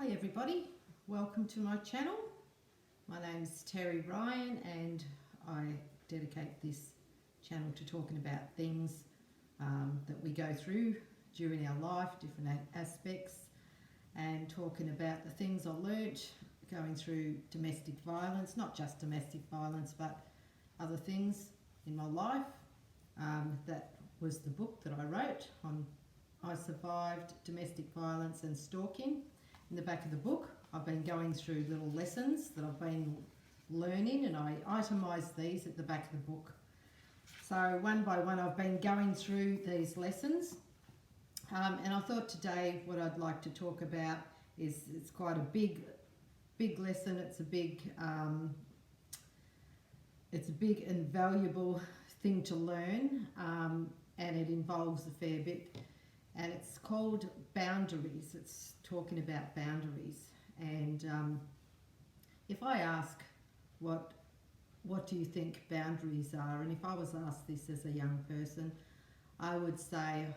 Hi everybody, welcome to my channel. My name's Terry Ryan and I dedicate this channel to talking about things that we go through during our life, different aspects, and talking about the things I learnt going through domestic violence, not just domestic violence but other things in my life. That was the book that I wrote on I Survived Domestic Violence and Stalking. In the back of the book I've been going through little lessons that I've been learning, and I itemised these at the back of the book. So one by one I've been going through these lessons, and I thought today what I'd like to talk about is it's quite a big lesson. It's a big and valuable thing to learn, and it involves a fair bit. And it's called boundaries. It's talking about boundaries. And if I ask what do you think boundaries are, and if I was asked this as a young person, I would say,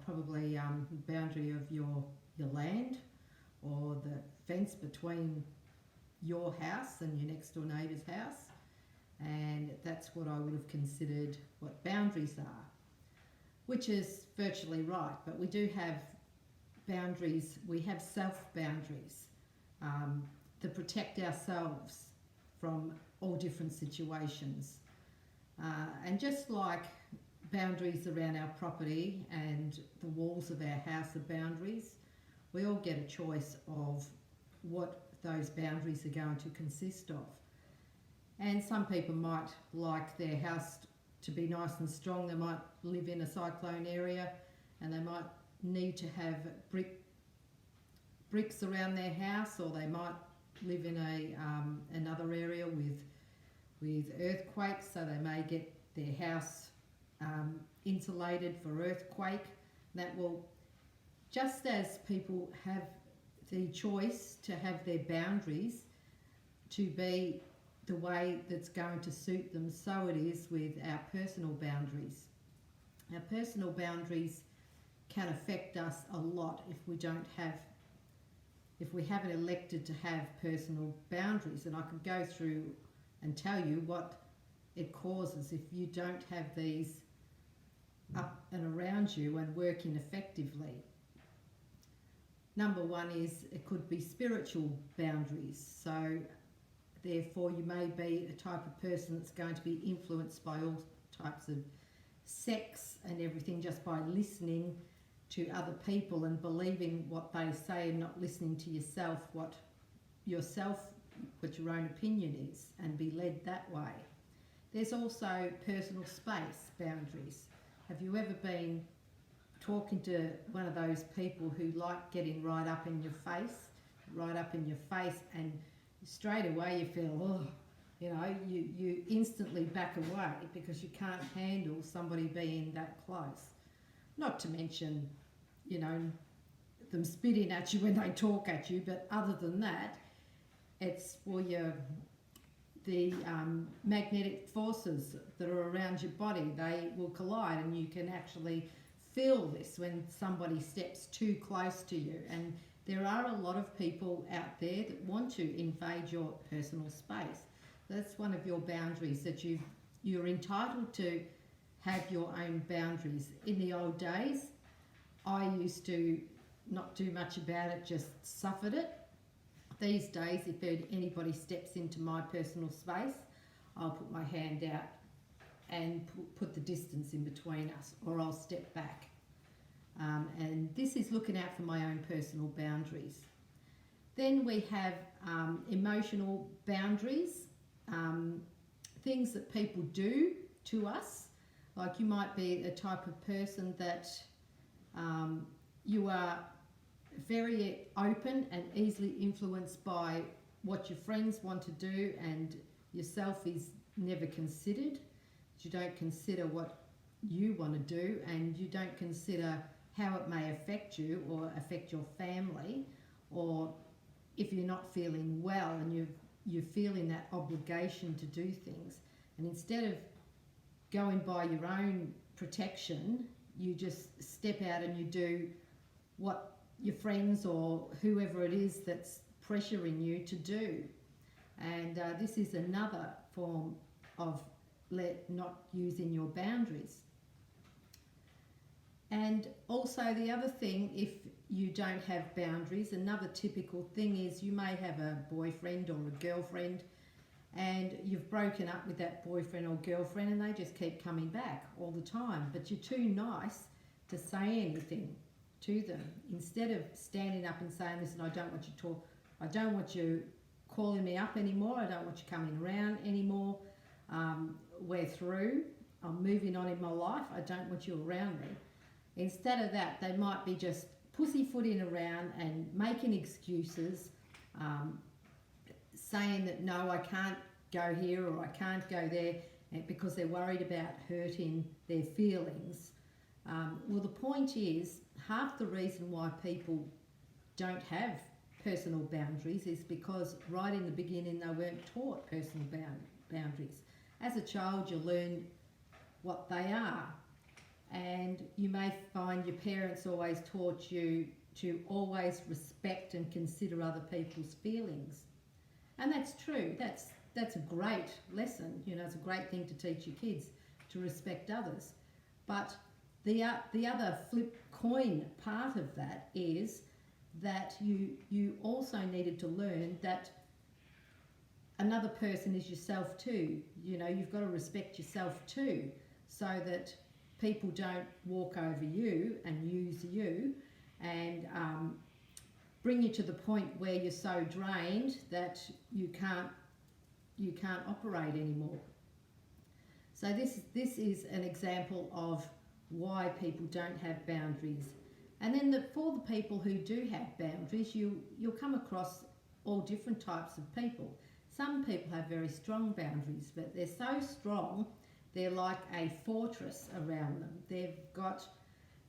probably boundary of your land, or the fence between your house and your next door neighbour's house. And that's what I would have considered what boundaries are, which is virtually right. But we do have boundaries. We have self-boundaries that protect ourselves from all different situations. And just like boundaries around our property and the walls of our house are boundaries, we all get a choice of what those boundaries are going to consist of. And some people might like their house to be nice and strong. They might live in a cyclone area and they might need to have bricks around their house, or they might live in another area with earthquakes, so they may get their house insulated for earthquake. That will, just as people have the choice to have their boundaries to be the way that's going to suit them, so it is with our personal boundaries. Our personal boundaries can affect us a lot if we haven't elected to have personal boundaries. And I could go through and tell you what it causes if you don't have these up and around you and working effectively. Number one is it could be spiritual boundaries. So therefore you may be a type of person that's going to be influenced by all types of sects and everything, just by listening to other people and believing what they say and not listening to yourself, what your own opinion is, and be led that way. There's also personal space boundaries. Have you ever been talking to one of those people who like getting right up in your face, and straight away you feel, you instantly back away because you can't handle somebody being that close. Not to mention, them spitting at you when they talk at you, but other than that, it's the magnetic forces that are around your body. They will collide, and you can actually feel this when somebody steps too close to you. And there are a lot of people out there that want to invade your personal space. That's one of your boundaries, that you're entitled to have your own boundaries. In the old days, I used to not do much about it, just suffered it. These days, if anybody steps into my personal space, I'll put my hand out and put the distance in between us, or I'll step back. And this is looking out for my own personal boundaries. Then we have emotional boundaries, things that people do to us. Like, you might be a type of person that you are very open and easily influenced by what your friends want to do, and yourself is never considered. You don't consider what you want to do, and you don't consider how it may affect you or affect your family, or if you're not feeling well and you're feeling that obligation to do things. And instead of going by your own protection, you just step out and you do what your friends or whoever it is that's pressuring you to do. And this is another form of not using your boundaries. And also the other thing, if you don't have boundaries, another typical thing is you may have a boyfriend or a girlfriend and you've broken up with that boyfriend or girlfriend and they just keep coming back all the time, but you're too nice to say anything to them. Instead of standing up and saying, listen, I don't want you calling me up anymore, I don't want you coming around anymore, we're through, I'm moving on in my life, I don't want you around me. Instead of that, they might be just pussyfooting around and making excuses, saying that no, I can't go here or I can't go there, because they're worried about hurting their feelings. Well, the point is, half the reason why people don't have personal boundaries is because right in the beginning they weren't taught personal boundaries. As a child, you learn what they are. And you may find your parents always taught you to always respect and consider other people's feelings. And that's true. That's a great lesson. You know, it's a great thing to teach your kids, to respect others. But the other flip coin part of that is that you also needed to learn that another person is yourself too. You know, you've got to respect yourself too, so that people don't walk over you and use you and bring you to the point where you're so drained that you can't operate anymore. So this is an example of why people don't have boundaries. And then for the people who do have boundaries, you'll come across all different types of people. Some people have very strong boundaries, but they're so strong they're like a fortress around them. They've got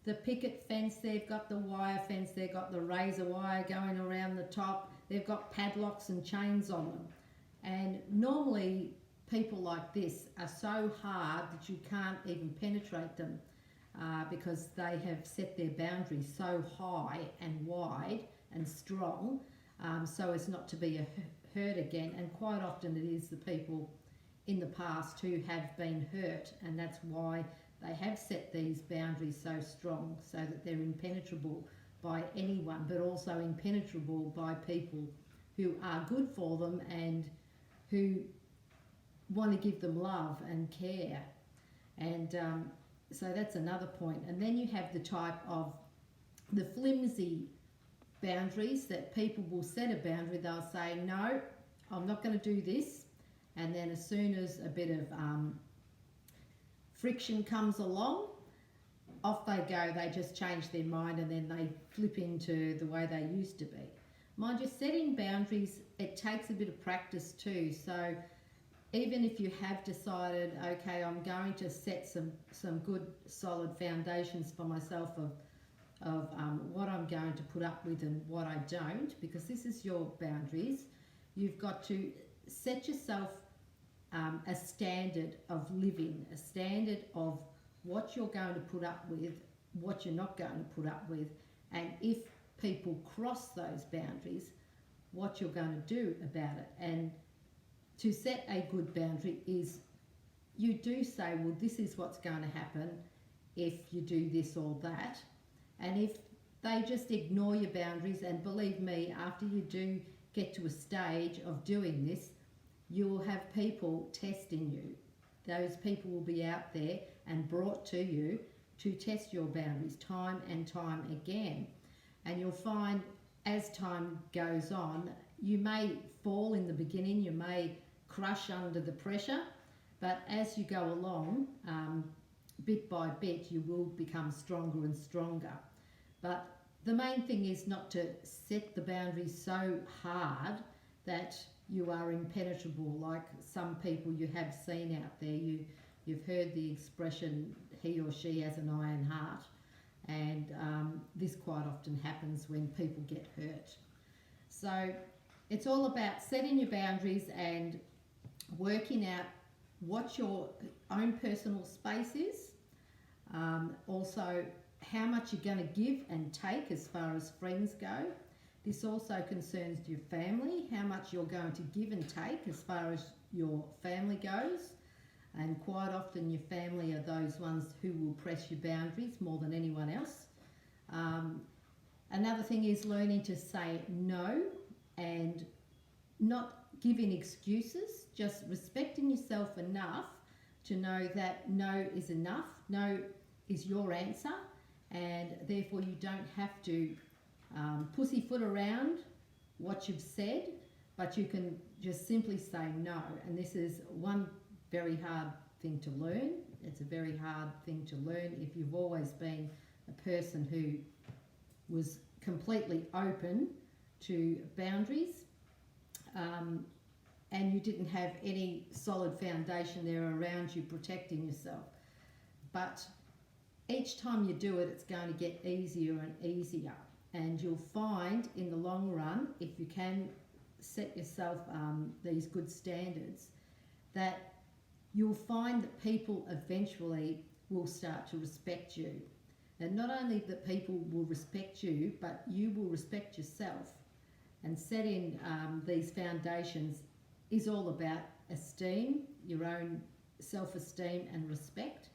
the picket fence, they've got the wire fence, they've got the razor wire going around the top, they've got padlocks and chains on them. And normally people like this are so hard that you can't even penetrate them, because they have set their boundaries so high and wide and strong, so as not to be hurt again. And quite often it is the people in the past who have been hurt, and that's why they have set these boundaries so strong, so that they're impenetrable by anyone, but also impenetrable by people who are good for them and who want to give them love and care. And so that's another point. And then you have the type of the flimsy boundaries, that people will set a boundary, they'll say, no, I'm not going to do this. And then as soon as a bit of friction comes along, off they go. They just change their mind and then they flip into the way they used to be. Mind you, setting boundaries, it takes a bit of practice too. So even if you have decided, okay, I'm going to set some good solid foundations for myself of what I'm going to put up with and what I don't, because this is your boundaries, you've got to set yourself a standard of living, a standard of what you're going to put up with, what you're not going to put up with, and if people cross those boundaries, what you're going to do about it. And to set a good boundary is, you do say, well, this is what's going to happen if you do this or that. And if they just ignore your boundaries, and believe me, after you do get to a stage of doing this, you will have people testing you. Those people will be out there and brought to you to test your boundaries time and time again. And you'll find as time goes on, you may fall in the beginning, you may crush under the pressure, but as you go along, bit by bit, you will become stronger and stronger. But the main thing is not to set the boundaries so hard that you are impenetrable, like some people you have seen out there. You've heard the expression, he or she has an iron heart, and this quite often happens when people get hurt. So it's all about setting your boundaries and working out what your own personal space is. Also how much you're going to give and take as far as friends go. This also concerns your family, how much you're going to give and take as far as your family goes. And quite often your family are those ones who will press your boundaries more than anyone else. Another thing is learning to say no and not giving excuses, just respecting yourself enough to know that no is enough, no is your answer, and therefore you don't have to pussyfoot around what you've said, but you can just simply say no. And this is one very hard thing to learn. It's a very hard thing to learn if you've always been a person who was completely open to boundaries, and you didn't have any solid foundation there around you protecting yourself. But each time you do it, it's going to get easier and easier, and you'll find in the long run, if you can set yourself these good standards, that you'll find that people eventually will start to respect you. And not only that people will respect you, but you will respect yourself. And setting these foundations is all about esteem, your own self-esteem and respect.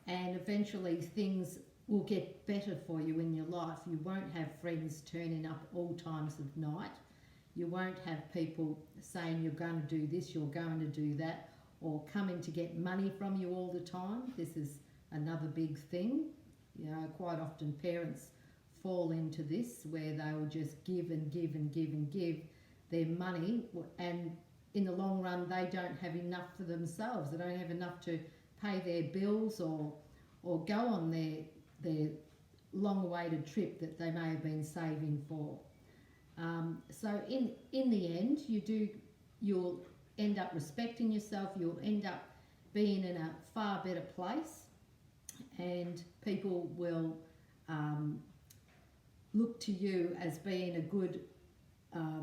And eventually things will get better for you in your life. You won't have friends turning up all times of night. You won't have people saying you're going to do this, you're going to do that, or coming to get money from you all the time. This is another big thing. You know, quite often parents fall into this where they will just give and give and give and give their money, and in the long run they don't have enough for themselves. They don't have enough to pay their bills or go on their long-awaited trip that they may have been saving for. So in the end, you'll end up respecting yourself. You'll end up being in a far better place, and people will look to you as being a good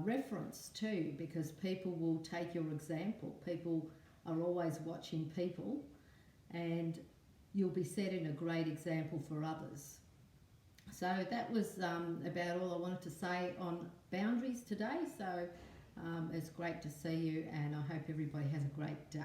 reference too, because people will take your example. People are always watching people, and you'll be setting a great example for others. So that was about all I wanted to say on boundaries today. So it's great to see you, and I hope everybody has a great day.